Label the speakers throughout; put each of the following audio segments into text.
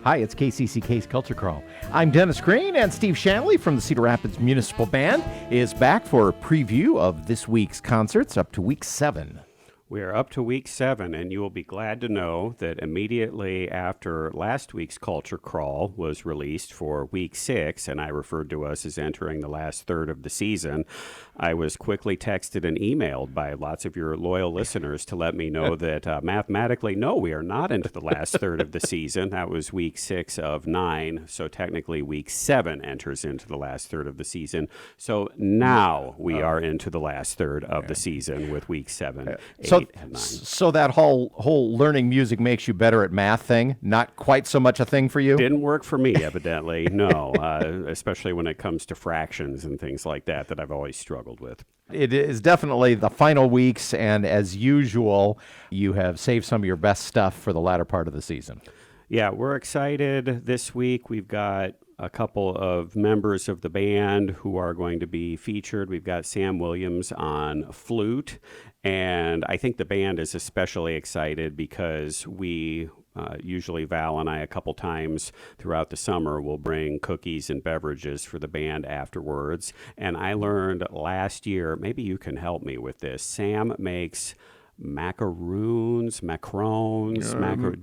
Speaker 1: Hi, it's KCCK's Culture Crawl. I'm Dennis Green, and Steve Shanley from the Cedar Rapids Municipal Band is back for a preview of this week's concerts up to week 7.
Speaker 2: We are up to week 7, and you will be glad to know that immediately after last week's Culture Crawl was released for week 6, and I referred to us as entering the last third of the season, I was quickly texted and emailed by lots of your loyal listeners to let me know that mathematically, no, we are not into the last third of the season. That was week 6 of 9, so technically week 7 enters into the last third of the season. So now we are into the last third of the season with week 7.
Speaker 1: So that whole learning music makes you better at math thing, not quite so much a thing for you?
Speaker 2: Didn't work for me, evidently, no, especially when it comes to fractions and things like that I've always struggled with.
Speaker 1: It is definitely the final weeks, and as usual, you have saved some of your best stuff for the latter part of the season.
Speaker 2: Yeah, we're excited this week. We've got a couple of members of the band who are going to be featured. We've got Sam Williams on flute, and I think the band is especially excited because we usually Val and I a couple times throughout the summer will bring cookies and beverages for the band afterwards. And I learned last year, maybe you can help me with this, Sam makes macaroons. Do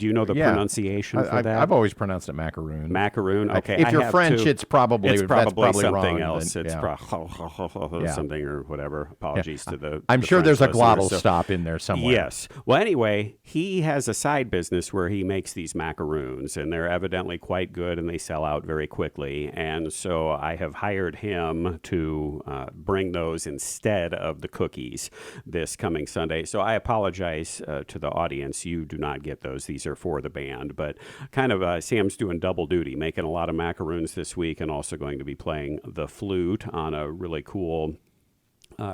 Speaker 2: you know the pronunciation for that?
Speaker 1: I've always pronounced it macaroon.
Speaker 2: Macaroon. Okay.
Speaker 1: If you're French, it's probably
Speaker 2: something
Speaker 1: wrong,
Speaker 2: else.
Speaker 1: It's
Speaker 2: something or whatever. Apologies to the.
Speaker 1: I'm sure
Speaker 2: French
Speaker 1: there's a glottal
Speaker 2: listeners,
Speaker 1: stop in there somewhere.
Speaker 2: Yes. Well, anyway, he has a side business where he makes these macaroons, and they're evidently quite good, and they sell out very quickly. And so I have hired him to bring those instead of the cookies this coming Sunday. So I apologize to the audience. You do not get those. These are for the band. But kind of Sam's doing double duty, making a lot of macaroons this week and also going to be playing the flute on a really cool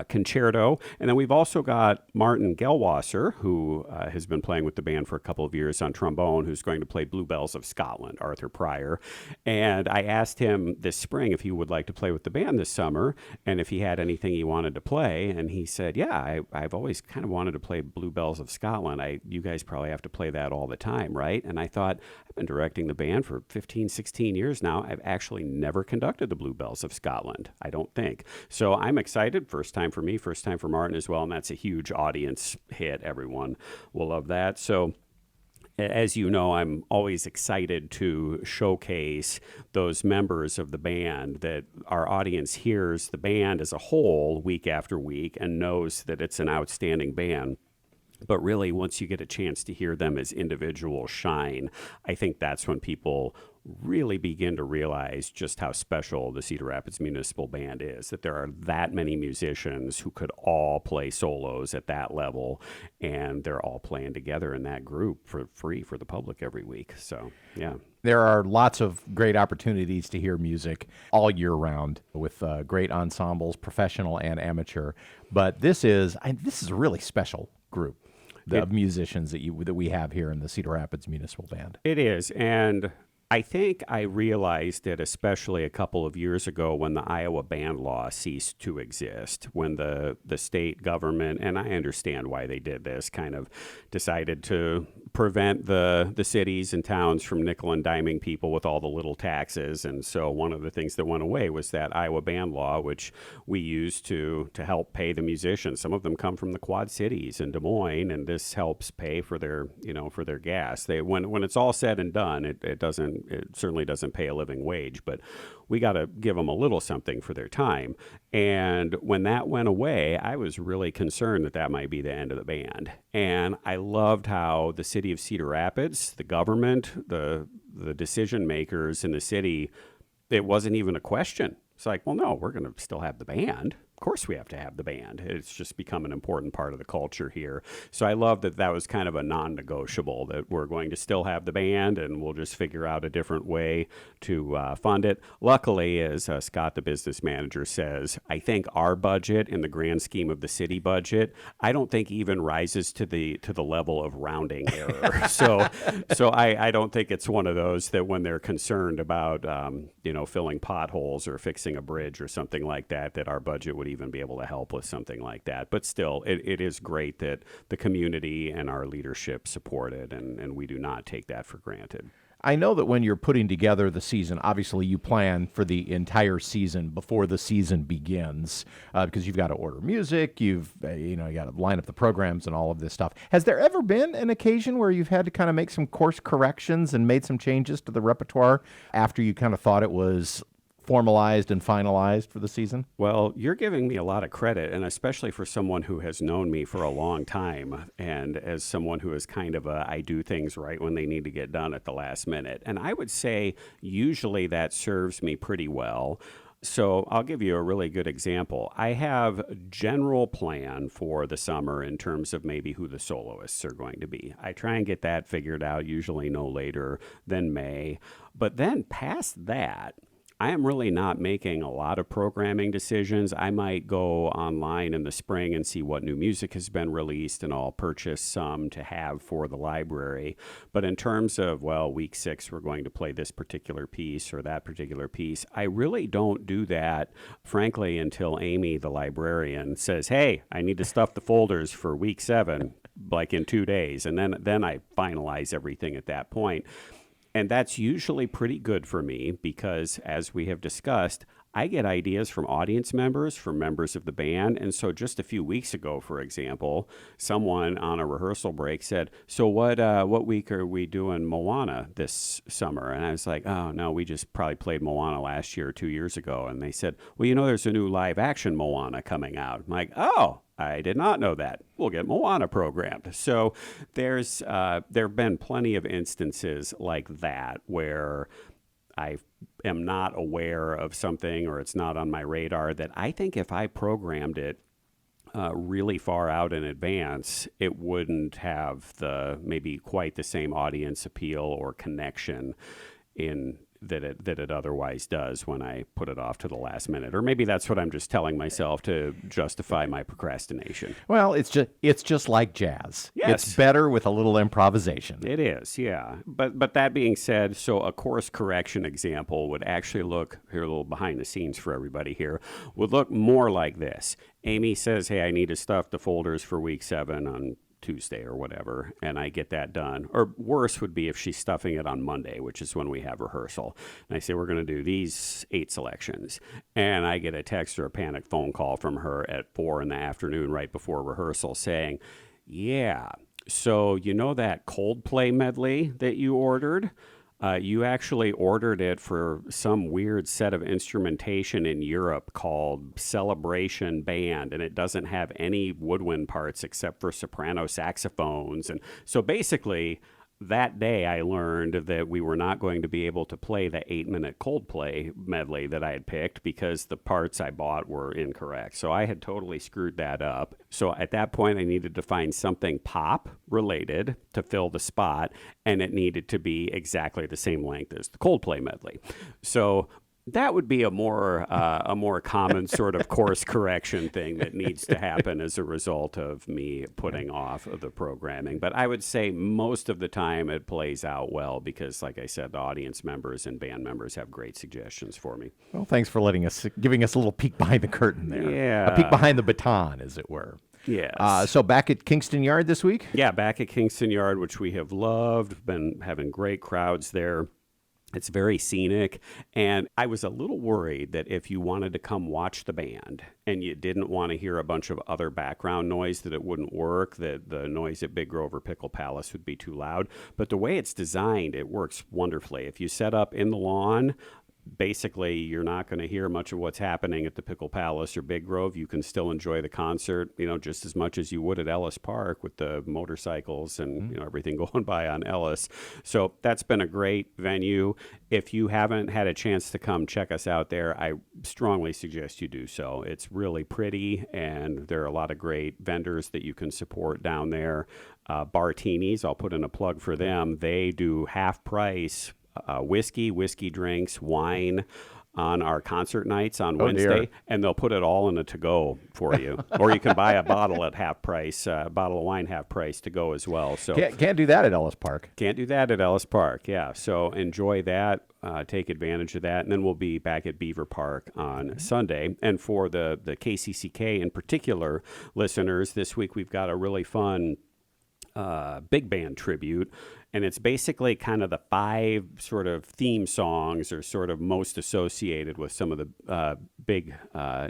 Speaker 2: concerto. And then we've also got Martin Gelwasser, who has been playing with the band for a couple of years on trombone, who's going to play Bluebells of Scotland, Arthur Pryor. And I asked him this spring if he would like to play with the band this summer and if he had anything he wanted to play. And he said, yeah, I've always kind of wanted to play Bluebells of Scotland. You guys probably have to play that all the time, right? And I thought, I've been directing the band for 15, 16 years now. I've actually never conducted the Bluebells of Scotland, I don't think. So I'm excited. First time for me, first time for Martin as well, and that's a huge audience hit. Everyone will love that. So as you know, I'm always excited to showcase those members of the band that our audience hears the band as a whole week after week and knows that it's an outstanding band. But really, once you get a chance to hear them as individuals shine, I think that's when people really begin to realize just how special the Cedar Rapids Municipal Band is, that there are that many musicians who could all play solos at that level, and they're all playing together in that group for free for the public every week. So, yeah.
Speaker 1: There are lots of great opportunities to hear music all year round with great ensembles, professional and amateur. But this is a really special group of musicians that we have here in the Cedar Rapids Municipal Band.
Speaker 2: It is, and I think I realized it especially a couple of years ago when the Iowa band law ceased to exist, when the state government, and I understand why they did this, kind of decided to prevent the cities and towns from nickel and diming people with all the little taxes. And so one of the things that went away was that Iowa band law, which we used to help pay the musicians. Some of them come from the Quad Cities and Des Moines, and this helps pay for their gas. When it's all said and done, it certainly doesn't pay a living wage, but we got to give them a little something for their time. And when that went away, I was really concerned that might be the end of the band. And I loved how the city of Cedar Rapids, the government, the decision makers in the city, it wasn't even a question. It's like, well, no, we're going to still have the band. Of course we have to have the band. It's just become an important part of the culture here. So I love that was kind of a non-negotiable, that we're going to still have the band and we'll just figure out a different way to fund it. Luckily, as Scott, the business manager, says, I think our budget in the grand scheme of the city budget, I don't think even rises to the level of rounding error. So I don't think it's one of those that when they're concerned about filling potholes or fixing a bridge or something like that our budget would even be able to help with something like that. But still, it is great that the community and our leadership support it, and we do not take that for granted.
Speaker 1: I know that when you're putting together the season, obviously you plan for the entire season before the season begins, because you've got to order music, you got to line up the programs and all of this stuff. Has there ever been an occasion where you've had to kind of make some course corrections and made some changes to the repertoire after you kind of thought it was formalized and finalized for the season?
Speaker 2: Well, you're giving me a lot of credit, and especially for someone who has known me for a long time, and as someone who is kind of I do things right when they need to get done at the last minute. And I would say usually that serves me pretty well. So I'll give you a really good example. I have a general plan for the summer in terms of maybe who the soloists are going to be. I try and get that figured out usually no later than May. But then past that, I am really not making a lot of programming decisions. I might go online in the spring and see what new music has been released, and I'll purchase some to have for the library. But in terms of, week 6, we're going to play this particular piece or that particular piece, I really don't do that, frankly, until Amy, the librarian, says, hey, I need to stuff the folders for week 7, like in 2 days. And then I finalize everything at that point. And that's usually pretty good for me because, as we have discussed, I get ideas from audience members, from members of the band. And so just a few weeks ago, for example, someone on a rehearsal break said, so what week are we doing Moana this summer? And I was like, oh, no, we just probably played Moana last year or 2 years ago. And they said, well, there's a new live action Moana coming out. I'm like, oh, I did not know that. We'll get Moana programmed. So there have been plenty of instances like that where I am not aware of something or it's not on my radar that I think if I programmed it really far out in advance, it wouldn't have maybe quite the same audience appeal or connection that it otherwise does when I put it off to the last minute. Or maybe that's what I'm just telling myself to justify my procrastination.
Speaker 1: Well, it's just like jazz.
Speaker 2: Yes.
Speaker 1: It's better with a little improvisation.
Speaker 2: It is, yeah. But that being said, so a course correction example would actually look, here a little behind the scenes for everybody here, would look more like this. Amy says, hey, I need to stuff the folders for week 7 on Tuesday or whatever, and I get that done. Or worse would be if she's stuffing it on Monday, which is when we have rehearsal. And I say, we're going to do these 8 selections. And I get a text or a panic phone call from her at 4 in the afternoon right before rehearsal saying, yeah, so that Coldplay medley that you ordered? You actually ordered it for some weird set of instrumentation in Europe called Celebration Band, and it doesn't have any woodwind parts except for soprano saxophones. And so basically, that day I learned that we were not going to be able to play the 8-minute Coldplay medley that I had picked because the parts I bought were incorrect. So I had totally screwed that up. So at that point, I needed to find something pop related to fill the spot, and it needed to be exactly the same length as the Coldplay medley. So that would be a more common sort of course correction thing that needs to happen as a result of me putting off the programming. But I would say most of the time it plays out well because, like I said, the audience members and band members have great suggestions for me.
Speaker 1: Well, thanks for giving us a little peek behind the curtain there.
Speaker 2: Yeah.
Speaker 1: A peek behind the baton, as it were.
Speaker 2: Yes.
Speaker 1: So back at Kingston Yard this week?
Speaker 2: Yeah, back at Kingston Yard, which we have loved, been having great crowds there. It's very scenic, and I was a little worried that if you wanted to come watch the band and you didn't want to hear a bunch of other background noise, that it wouldn't work, that the noise at Big Grove or Pickle Palace would be too loud. But the way it's designed, it works wonderfully. If you set up in the lawn, basically you're not going to hear much of what's happening at the Pickle Palace or Big Grove. You can still enjoy the concert, just as much as you would at Ellis Park with the motorcycles and everything going by on Ellis. So that's been a great venue. If you haven't had a chance to come check us out there, I strongly suggest you do so. It's really pretty, and there are a lot of great vendors that you can support down there. Bartinis, I'll put in a plug for them. They do half price whiskey drinks, wine on our concert nights on Wednesday, and they'll put it all in a to-go for you. Or you can buy a bottle at half price, a bottle of wine half price to go as well. So
Speaker 1: can't do that at Ellis Park.
Speaker 2: Can't do that at Ellis Park, yeah. So enjoy that, take advantage of that, and then we'll be back at Bever Park on Sunday. And for the KCCK in particular listeners, this week we've got a really fun big band tribute. And it's basically kind of the 5 sort of theme songs are sort of most associated with some of the big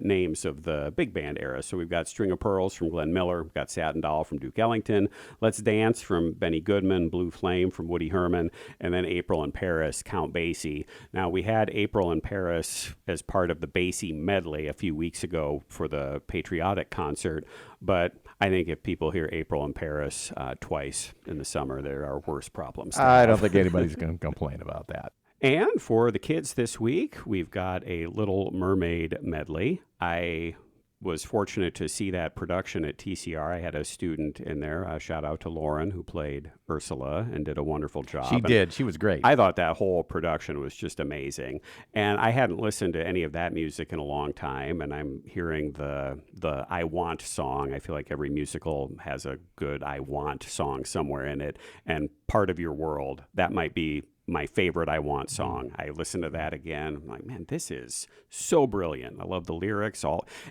Speaker 2: names of the big band era. So we've got String of Pearls from Glenn Miller, we've got Satin Doll from Duke Ellington, Let's Dance from Benny Goodman, Blue Flame from Woody Herman, and then April in Paris, Count Basie. Now, we had April in Paris as part of the Basie medley a few weeks ago for the patriotic concert, but I think if people hear April in Paris twice in the summer, there are worse problems.
Speaker 1: I don't think anybody's going to complain about that.
Speaker 2: And for the kids this week, we've got a Little Mermaid medley. I was fortunate to see that production at TCR. I had a student in there. Shout out to Lauren, who played Ursula and did a wonderful job.
Speaker 1: She did. She was great.
Speaker 2: I thought that whole production was just amazing. And I hadn't listened to any of that music in a long time, and I'm hearing the I Want song. I feel like every musical has a good I Want song somewhere in it. And Part of Your World, that might be my favorite I Want song. I listened to that again. I'm like, man, this is so brilliant. I love the lyrics.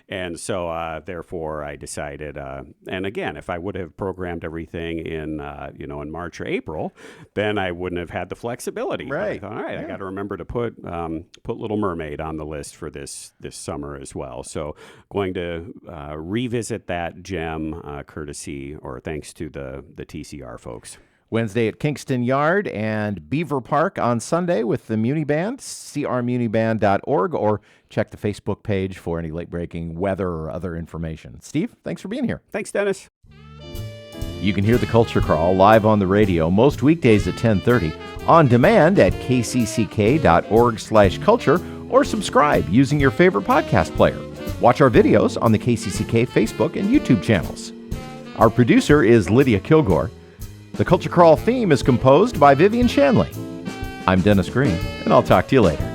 Speaker 2: And so therefore I decided, and again, if I would have programmed everything in March or April, then I wouldn't have had the flexibility.
Speaker 1: Right.
Speaker 2: But I thought, all right, I got to remember to put Little Mermaid on the list for this summer as well. So going to revisit that gem courtesy or thanks to the TCR folks.
Speaker 1: Wednesday at Kingston Yard and Bever Park on Sunday with the Muni Band, crmuniband.org, or check the Facebook page for any late-breaking weather or other information. Steve, thanks for being here.
Speaker 2: Thanks, Dennis.
Speaker 1: You can hear the Culture Crawl live on the radio most weekdays at 10:30, on demand at kcck.org/culture, or subscribe using your favorite podcast player. Watch our videos on the KCCK Facebook and YouTube channels. Our producer is Lydia Kilgore. The Culture Crawl theme is composed by Vivian Shanley. I'm Dennis Green, and I'll talk to you later.